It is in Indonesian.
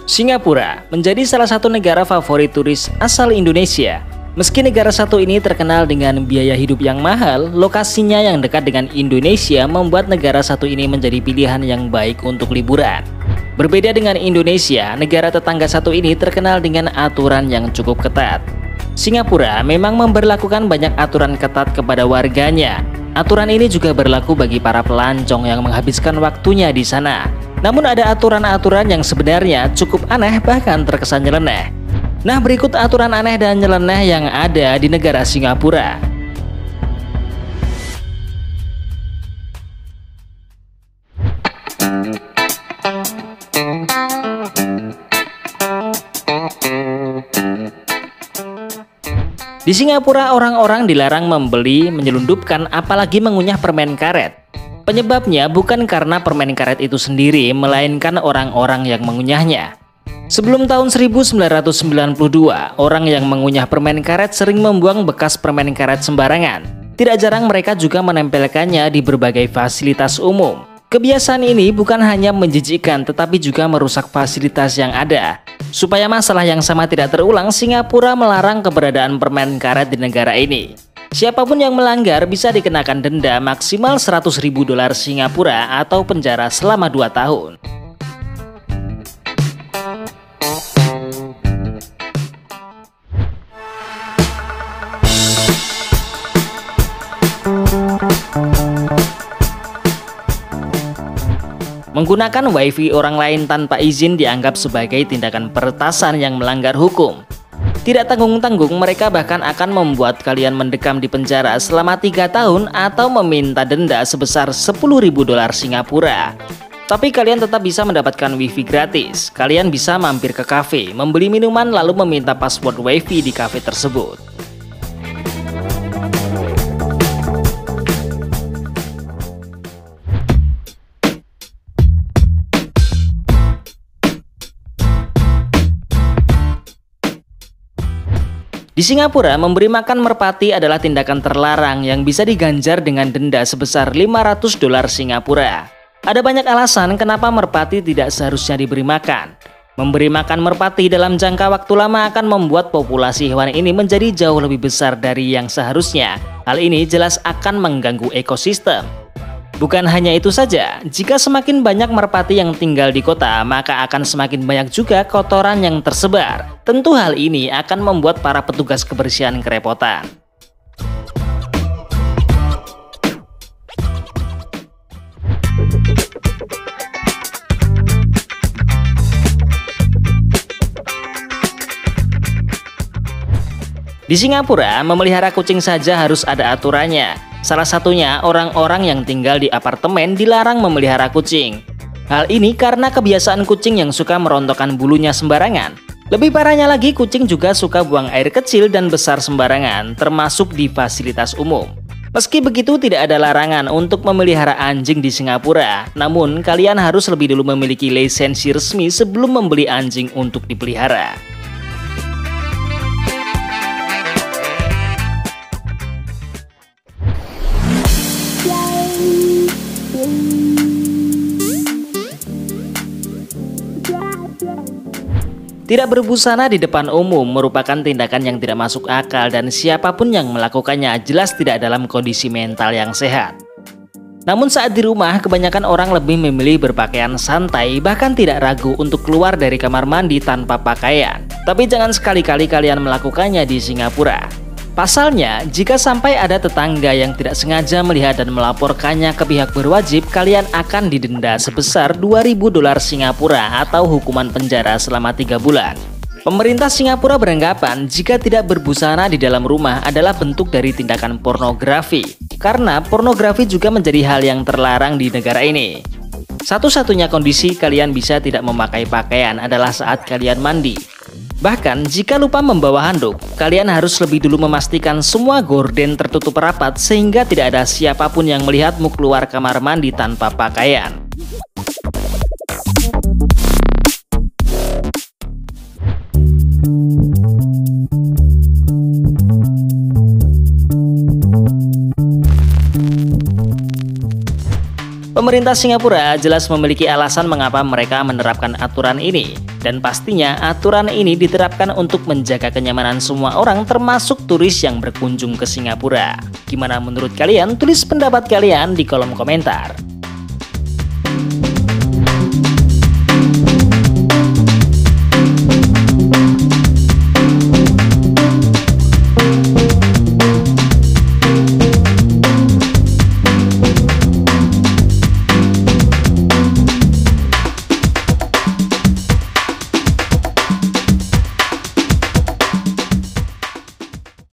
Singapura menjadi salah satu negara favorit turis asal Indonesia. Meski negara satu ini terkenal dengan biaya hidup yang mahal, lokasinya yang dekat dengan Indonesia membuat negara satu ini menjadi pilihan yang baik untuk liburan. Berbeda dengan Indonesia, negara tetangga satu ini terkenal dengan aturan yang cukup ketat. Singapura memang memberlakukan banyak aturan ketat kepada warganya. Aturan ini juga berlaku bagi para pelancong yang menghabiskan waktunya di sana. Namun ada aturan-aturan yang sebenarnya cukup aneh bahkan terkesan nyeleneh. Nah, berikut aturan aneh dan nyeleneh yang ada di negara Singapura. Di Singapura, orang-orang dilarang membeli, menyelundupkan, apalagi mengunyah permen karet. Penyebabnya bukan karena permen karet itu sendiri, melainkan orang-orang yang mengunyahnya. Sebelum tahun 1992, orang yang mengunyah permen karet sering membuang bekas permen karet sembarangan. Tidak jarang mereka juga menempelkannya di berbagai fasilitas umum. Kebiasaan ini bukan hanya menjijikkan, tetapi juga merusak fasilitas yang ada. Supaya masalah yang sama tidak terulang, Singapura melarang keberadaan permen karet di negara ini. Siapapun yang melanggar bisa dikenakan denda maksimal 100.000 dolar Singapura atau penjara selama 2 tahun. Menggunakan wifi orang lain tanpa izin dianggap sebagai tindakan peretasan yang melanggar hukum. Tidak tanggung-tanggung, mereka bahkan akan membuat kalian mendekam di penjara selama 3 tahun atau meminta denda sebesar 10.000 dolar Singapura. Tapi kalian tetap bisa mendapatkan wifi gratis. Kalian bisa mampir ke kafe, membeli minuman lalu meminta password wifi di kafe tersebut. Di Singapura, memberi makan merpati adalah tindakan terlarang yang bisa diganjar dengan denda sebesar 500 dolar Singapura. Ada banyak alasan kenapa merpati tidak seharusnya diberi makan. Memberi makan merpati dalam jangka waktu lama akan membuat populasi hewan ini menjadi jauh lebih besar dari yang seharusnya. Hal ini jelas akan mengganggu ekosistem. Bukan hanya itu saja, jika semakin banyak merpati yang tinggal di kota, maka akan semakin banyak juga kotoran yang tersebar. Tentu hal ini akan membuat para petugas kebersihan kerepotan. Di Singapura, memelihara kucing saja harus ada aturannya. Salah satunya, orang-orang yang tinggal di apartemen dilarang memelihara kucing. Hal ini karena kebiasaan kucing yang suka merontokkan bulunya sembarangan. Lebih parahnya lagi, kucing juga suka buang air kecil dan besar sembarangan, termasuk di fasilitas umum. Meski begitu, tidak ada larangan untuk memelihara anjing di Singapura. Namun, kalian harus lebih dulu memiliki lisensi resmi sebelum membeli anjing untuk dipelihara. Tidak berbusana di depan umum merupakan tindakan yang tidak masuk akal dan siapapun yang melakukannya jelas tidak dalam kondisi mental yang sehat. Namun saat di rumah, kebanyakan orang lebih memilih berpakaian santai, bahkan tidak ragu untuk keluar dari kamar mandi tanpa pakaian. Tapi jangan sekali-kali kalian melakukannya di Singapura. Pasalnya, jika sampai ada tetangga yang tidak sengaja melihat dan melaporkannya ke pihak berwajib, kalian akan didenda sebesar 2.000 dolar Singapura atau hukuman penjara selama 3 bulan. Pemerintah Singapura beranggapan jika tidak berbusana di dalam rumah adalah bentuk dari tindakan pornografi, karena pornografi juga menjadi hal yang terlarang di negara ini. Satu-satunya kondisi kalian bisa tidak memakai pakaian adalah saat kalian mandi. Bahkan, jika lupa membawa handuk, kalian harus lebih dulu memastikan semua gorden tertutup rapat sehingga tidak ada siapapun yang melihatmu keluar kamar mandi tanpa pakaian. Pemerintah Singapura jelas memiliki alasan mengapa mereka menerapkan aturan ini. Dan pastinya aturan ini diterapkan untuk menjaga kenyamanan semua orang termasuk turis yang berkunjung ke Singapura. Gimana menurut kalian? Tulis pendapat kalian di kolom komentar.